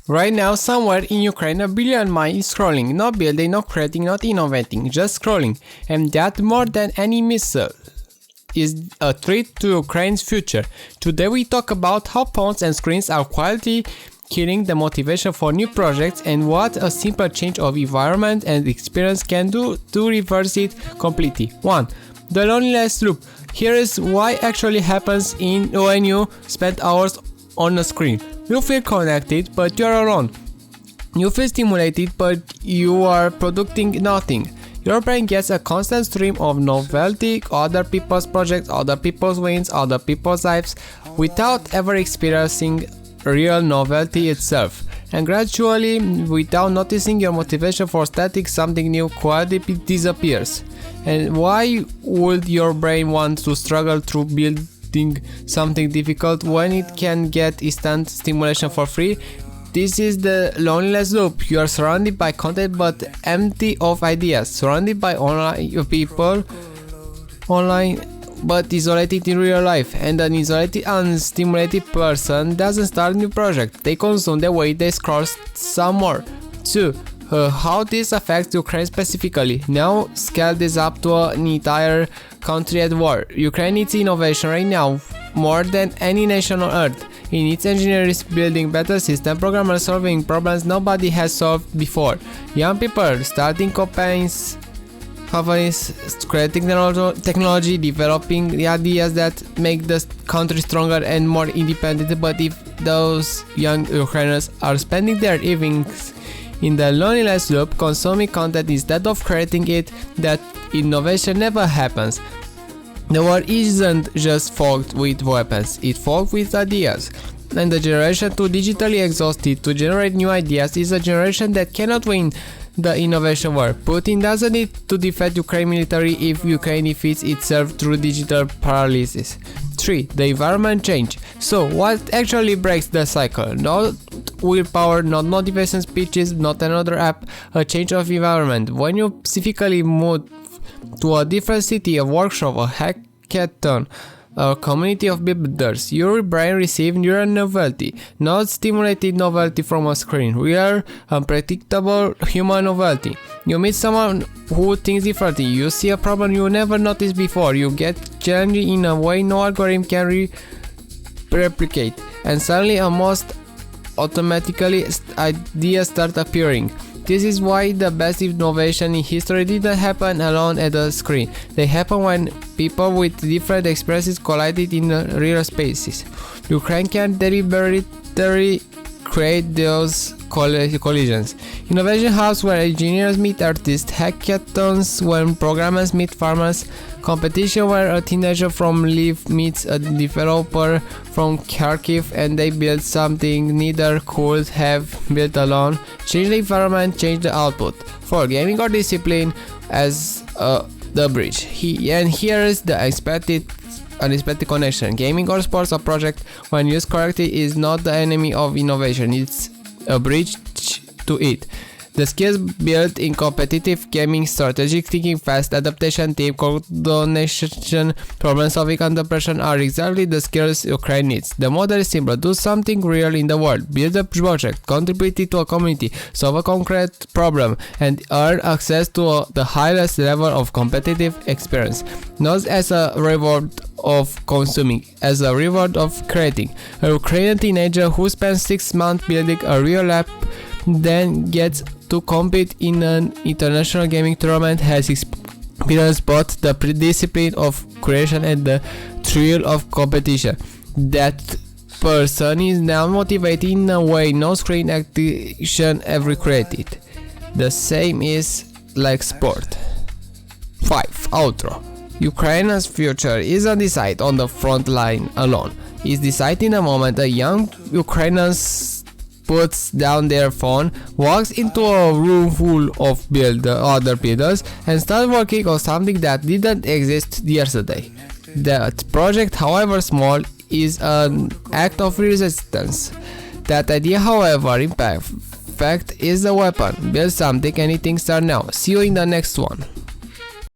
Right now, somewhere in Ukraine, a brilliant mind is scrolling, not building, not creating, not innovating, just scrolling. And that more than any missile is a threat to Ukraine's future. Today we talk about how phones and screens are quietly killing the motivation for new projects and what a simple change of environment and experience can do to reverse it completely. 1. The loneliness loop. Here is what actually happens when you spend hours on a screen. You feel connected, but you are alone. You feel stimulated, but you are producing nothing. Your brain gets a constant stream of novelty, other people's projects, other people's wins, other people's lives, without ever experiencing real novelty itself. And gradually, without noticing, your motivation for starting something new quietly disappears. And why would your brain want to struggle through building something difficult when it can get instant stimulation for free? This is the loneliness loop. You are surrounded by content but empty of ideas, surrounded by online people online but isolated in real life, and an isolated, unstimulated person doesn't start a new project. They consume the way they scroll some more. 2. How this affects Ukraine specifically. Now scale this up to an entire country at war. Ukraine needs innovation right now more than any nation on earth. It needs engineers building better systems, programmers solving problems nobody has solved before, young people starting companies creating technology, developing the ideas that make the country stronger and more independent. But if those young Ukrainians are spending their evenings in the loneliness loop, consuming content instead of creating it, that innovation never happens. The war isn't just fought with weapons, it's fought with ideas. And the generation too digitally exhausted to generate new ideas is a generation that cannot win the innovation war. Putin doesn't need to defeat Ukraine military if Ukraine defeats itself through digital paralysis. 3. The environment change. So what actually breaks the cycle? Not willpower, not motivation speeches, not another app, a change of environment. When you specifically move to a different city, a workshop, a hackathon, a community of builders, your brain receives neural novelty, not stimulated novelty from a screen, real, unpredictable human novelty. You meet someone who thinks differently, you see a problem you never noticed before, you get challenged in a way no algorithm can replicate, and suddenly almost automatically ideas start appearing. This is why the best innovation in history didn't happen alone at the screen. They happen when people with different experiences collided in real spaces. Ukraine can deliberately create those collisions. Innovation hubs where engineers meet artists, hackathons when programmers meet farmers, competition where a teenager from Lviv meets a developer from Kharkiv and they build something neither could have built alone. Change the environment, change the output. 4. Gaming or discipline as the bridge. Here is the unexpected connection. Gaming or sports or project, when used correctly, is not the enemy of innovation, it's a bridge to it. The skills built in competitive gaming, strategic thinking, fast adaptation, team coordination, problem solving under pressure are exactly the skills Ukraine needs. The model is simple: do something real in the world, build a project, contribute to a community, solve a concrete problem, and earn access to the highest level of competitive experience. Not as a reward of consuming, as a reward of creating. A Ukrainian teenager who spends 6 months building a real app then gets to compete in an international gaming tournament has experienced both the discipline of creation and the thrill of competition. That person is now motivated in a way no screen action ever created. The same is like sport. 5. Outro. Ukraine's future isn't decided on the front line alone. It's decided in a moment a young Ukrainian puts down their phone, walks into a room full of other builders, and starts working on something that didn't exist yesterday. That project, however small, is an act of resistance. That idea, however, in fact, is a weapon. Build something, anything, start now. See you in the next one.